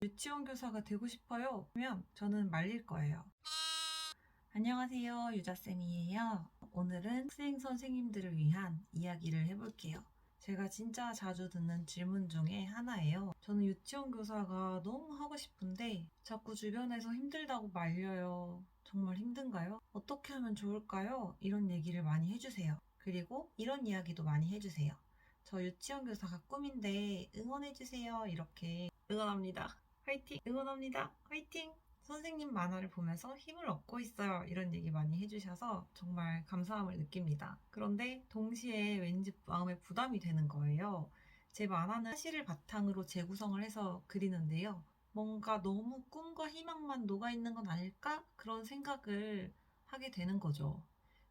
유치원 교사가 되고 싶어요 하면 저는 말릴 거예요. 안녕하세요, 유자쌤이에요. 오늘은 학생 선생님들을 위한 이야기를 해볼게요. 제가 진짜 자주 듣는 질문 중에 하나예요. 저는 유치원 교사가 너무 하고 싶은데 자꾸 주변에서 힘들다고 말려요. 정말 힘든가요? 어떻게 하면 좋을까요? 이런 얘기를 많이 해주세요. 그리고 이런 이야기도 많이 해주세요. 저 유치원 교사가 꿈인데 응원해주세요. 이렇게 응원합니다. 화이팅! 응원합니다. 화이팅! 선생님 만화를 보면서 힘을 얻고 있어요. 이런 얘기 많이 해주셔서 정말 감사함을 느낍니다. 그런데 동시에 왠지 마음에 부담이 되는 거예요. 제 만화는 사실을 바탕으로 재구성을 해서 그리는데요. 뭔가 너무 꿈과 희망만 녹아있는 건 아닐까? 그런 생각을 하게 되는 거죠.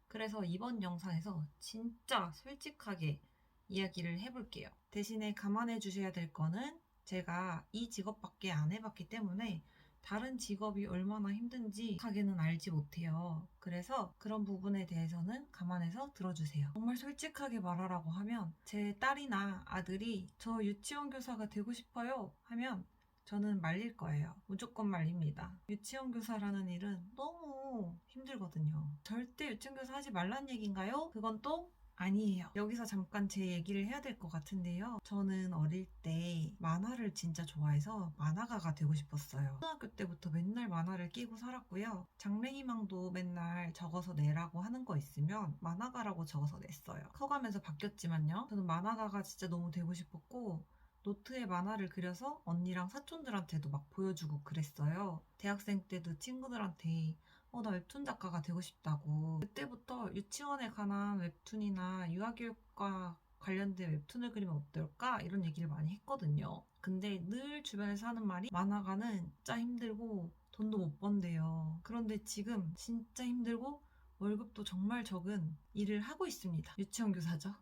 그래서 이번 영상에서 진짜 솔직하게 이야기를 해볼게요. 대신에 감안해 주셔야 될 거는 제가 이 직업밖에 안 해봤기 때문에 다른 직업이 얼마나 힘든지 하게는 알지 못해요. 그래서 그런 부분에 대해서는 감안해서 들어주세요. 정말 솔직하게 말하라고 하면 제 딸이나 아들이 저 유치원 교사가 되고 싶어요 하면 저는 말릴 거예요. 무조건 말립니다. 유치원 교사라는 일은 너무 힘들거든요. 절대 유치원 교사 하지 말란 얘기인가요? 그건 또 아니에요. 여기서 잠깐 제 얘기를 해야 될 것 같은데요. 저는 어릴 때 만화를 진짜 좋아해서 만화가가 되고 싶었어요. 초등학교 때부터 맨날 만화를 끼고 살았고요. 장래희망도 맨날 적어서 내라고 하는 거 있으면 만화가라고 적어서 냈어요. 커가면서 바뀌었지만요. 저는 만화가가 진짜 너무 되고 싶었고 노트에 만화를 그려서 언니랑 사촌들한테도 막 보여주고 그랬어요. 대학생 때도 친구들한테 나 웹툰 작가가 되고 싶다고. 그때부터 유치원에 관한 웹툰이나 유아교육과 관련된 웹툰을 그리면 어떨까? 이런 얘기를 많이 했거든요. 근데 늘 주변에서 하는 말이 만화가는 진짜 힘들고 돈도 못 번대요. 그런데 지금 진짜 힘들고 월급도 정말 적은 일을 하고 있습니다. 유치원 교사죠.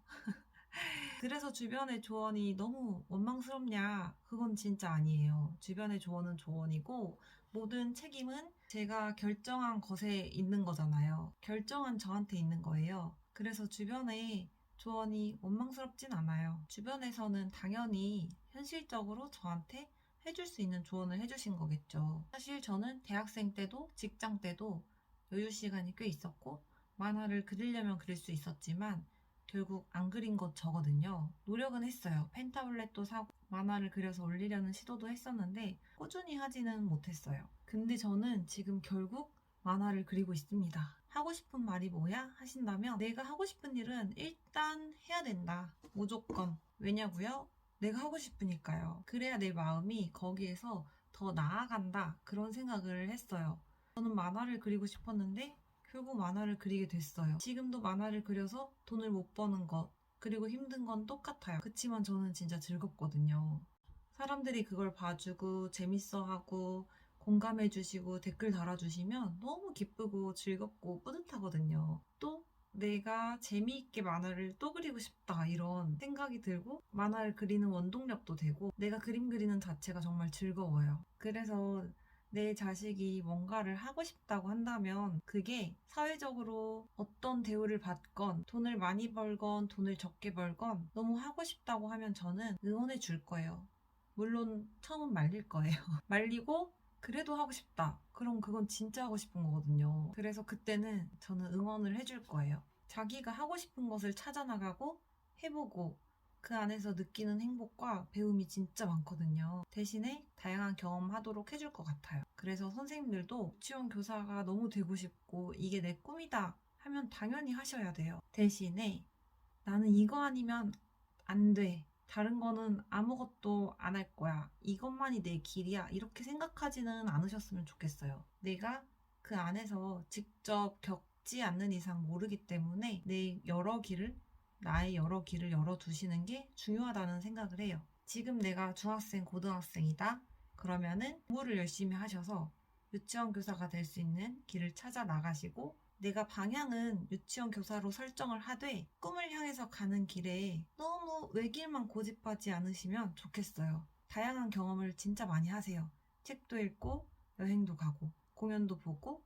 그래서 주변의 조언이 너무 원망스럽냐? 그건 진짜 아니에요. 주변의 조언은 조언이고 모든 책임은 제가 결정한 것에 있는 거잖아요. 결정한 저한테 있는 거예요. 그래서 주변의 조언이 원망스럽진 않아요. 주변에서는 당연히 현실적으로 저한테 해줄 수 있는 조언을 해주신 거겠죠. 사실 저는 대학생 때도 직장 때도 여유 시간이 꽤 있었고 만화를 그리려면 그릴 수 있었지만 결국 안 그린 것 저거든요. 노력은 했어요. 펜타블렛도 사고 만화를 그려서 올리려는 시도도 했었는데 꾸준히 하지는 못했어요. 근데 저는 지금 결국 만화를 그리고 있습니다. 하고 싶은 말이 뭐야? 하신다면 내가 하고 싶은 일은 일단 해야 된다. 무조건. 왜냐고요? 내가 하고 싶으니까요. 그래야 내 마음이 거기에서 더 나아간다. 그런 생각을 했어요. 저는 만화를 그리고 싶었는데 결국 만화를 그리게 됐어요. 지금도 만화를 그려서 돈을 못 버는 것, 그리고 힘든 건 똑같아요. 그치만 저는 진짜 즐겁거든요. 사람들이 그걸 봐주고 재밌어하고 공감해주시고 댓글 달아주시면 너무 기쁘고 즐겁고 뿌듯하거든요. 또 내가 재미있게 만화를 또 그리고 싶다 이런 생각이 들고 만화를 그리는 원동력도 되고 내가 그림 그리는 자체가 정말 즐거워요. 그래서 내 자식이 뭔가를 하고 싶다고 한다면 그게 사회적으로 어떤 대우를 받건 돈을 많이 벌건 돈을 적게 벌건 너무 하고 싶다고 하면 저는 응원해 줄 거예요. 물론 처음은 말릴 거예요. 말리고 그래도 하고 싶다. 그럼 그건 진짜 하고 싶은 거거든요. 그래서 그때는 저는 응원을 해줄 거예요. 자기가 하고 싶은 것을 찾아나가고 해보고 그 안에서 느끼는 행복과 배움이 진짜 많거든요. 대신에 다양한 경험하도록 해줄 것 같아요. 그래서 선생님들도 유치원 교사가 너무 되고 싶고 이게 내 꿈이다 하면 당연히 하셔야 돼요. 대신에 나는 이거 아니면 안 돼. 다른 거는 아무것도 안 할 거야. 이것만이 내 길이야. 이렇게 생각하지는 않으셨으면 좋겠어요. 내가 그 안에서 직접 겪지 않는 이상 모르기 때문에 나의 여러 길을 열어두시는 게 중요하다는 생각을 해요. 지금 내가 중학생, 고등학생이다. 그러면은 공부를 열심히 하셔서 유치원 교사가 될 수 있는 길을 찾아 나가시고 내가 방향은 유치원 교사로 설정을 하되 꿈을 향해서 가는 길에 너무 외길만 고집하지 않으시면 좋겠어요. 다양한 경험을 진짜 많이 하세요. 책도 읽고 여행도 가고 공연도 보고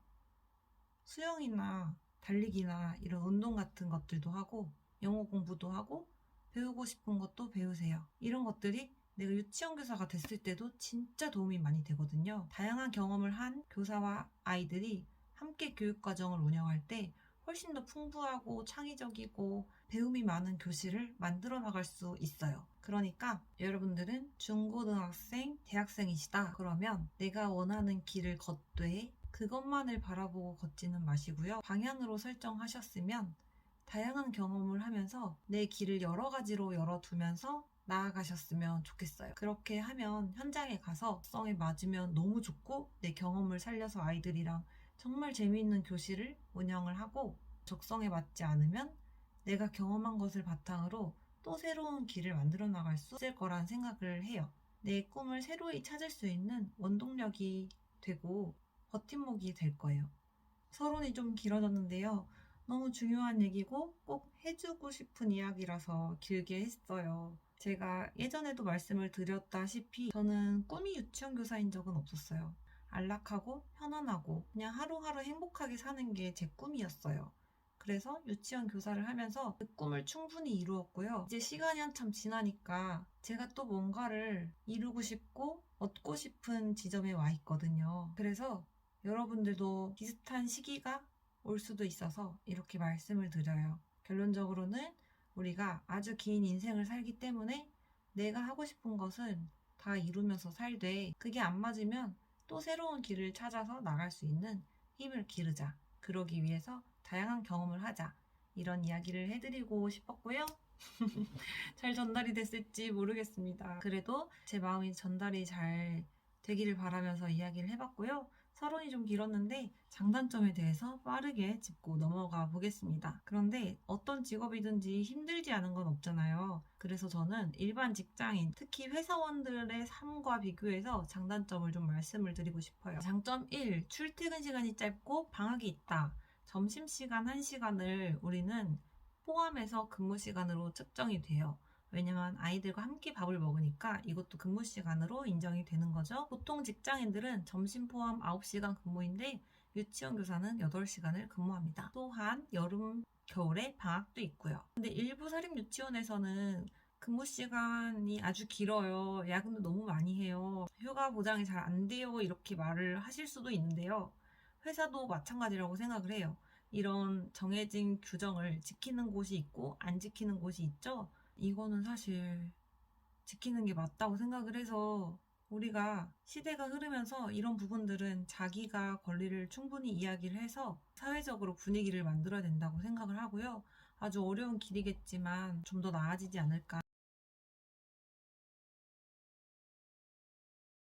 수영이나 달리기나 이런 운동 같은 것들도 하고 영어 공부도 하고 배우고 싶은 것도 배우세요. 이런 것들이 내가 유치원 교사가 됐을 때도 진짜 도움이 많이 되거든요. 다양한 경험을 한 교사와 아이들이 함께 교육과정을 운영할 때 훨씬 더 풍부하고 창의적이고 배움이 많은 교실을 만들어 나갈 수 있어요. 그러니까 여러분들은 중고등학생, 대학생이시다. 그러면 내가 원하는 길을 걷되 그것만을 바라보고 걷지는 마시고요. 방향으로 설정하셨으면 다양한 경험을 하면서 내 길을 여러 가지로 열어두면서 나아가셨으면 좋겠어요. 그렇게 하면 현장에 가서 적성에 맞으면 너무 좋고 내 경험을 살려서 아이들이랑 정말 재미있는 교실을 운영을 하고 적성에 맞지 않으면 내가 경험한 것을 바탕으로 또 새로운 길을 만들어 나갈 수 있을 거란 생각을 해요. 내 꿈을 새로이 찾을 수 있는 원동력이 되고 버팀목이 될 거예요. 서론이 좀 길어졌는데요. 너무 중요한 얘기고 꼭 해주고 싶은 이야기라서 길게 했어요. 제가 예전에도 말씀을 드렸다시피 저는 꿈이 유치원 교사인 적은 없었어요. 안락하고 편안하고 그냥 하루하루 행복하게 사는 게 제 꿈이었어요. 그래서 유치원 교사를 하면서 그 꿈을 충분히 이루었고요. 이제 시간이 한참 지나니까 제가 또 뭔가를 이루고 싶고 얻고 싶은 지점에 와 있거든요. 그래서 여러분들도 비슷한 시기가 올 수도 있어서 이렇게 말씀을 드려요. 결론적으로는 우리가 아주 긴 인생을 살기 때문에 내가 하고 싶은 것은 다 이루면서 살되 그게 안 맞으면 또 새로운 길을 찾아서 나갈 수 있는 힘을 기르자. 그러기 위해서 다양한 경험을 하자. 이런 이야기를 해드리고 싶었고요. 잘 전달이 됐을지 모르겠습니다. 그래도 제 마음이 전달이 잘 되기를 바라면서 이야기를 해봤고요. 서론이 좀 길었는데 장단점에 대해서 빠르게 짚고 넘어가 보겠습니다. 그런데 어떤 직업이든지 힘들지 않은 건 없잖아요. 그래서 저는 일반 직장인, 특히 회사원들의 삶과 비교해서 장단점을 좀 말씀을 드리고 싶어요. 장점 1. 출퇴근 시간이 짧고 방학이 있다. 점심시간 1시간을 우리는 포함해서 근무 시간으로 측정이 돼요. 왜냐면 아이들과 함께 밥을 먹으니까 이것도 근무 시간으로 인정이 되는 거죠. 보통 직장인들은 점심 포함 9시간 근무인데 유치원 교사는 8시간을 근무합니다. 또한 여름, 겨울에 방학도 있고요. 근데 일부 사립 유치원에서는 근무 시간이 아주 길어요. 야근도 너무 많이 해요. 휴가 보장이 잘 안 돼요. 이렇게 말을 하실 수도 있는데요. 회사도 마찬가지라고 생각을 해요. 이런 정해진 규정을 지키는 곳이 있고 안 지키는 곳이 있죠. 이거는 사실 지키는 게 맞다고 생각을 해서 우리가 시대가 흐르면서 이런 부분들은 자기가 권리를 충분히 이야기를 해서 사회적으로 분위기를 만들어야 된다고 생각을 하고요. 아주 어려운 길이겠지만 좀 더 나아지지 않을까.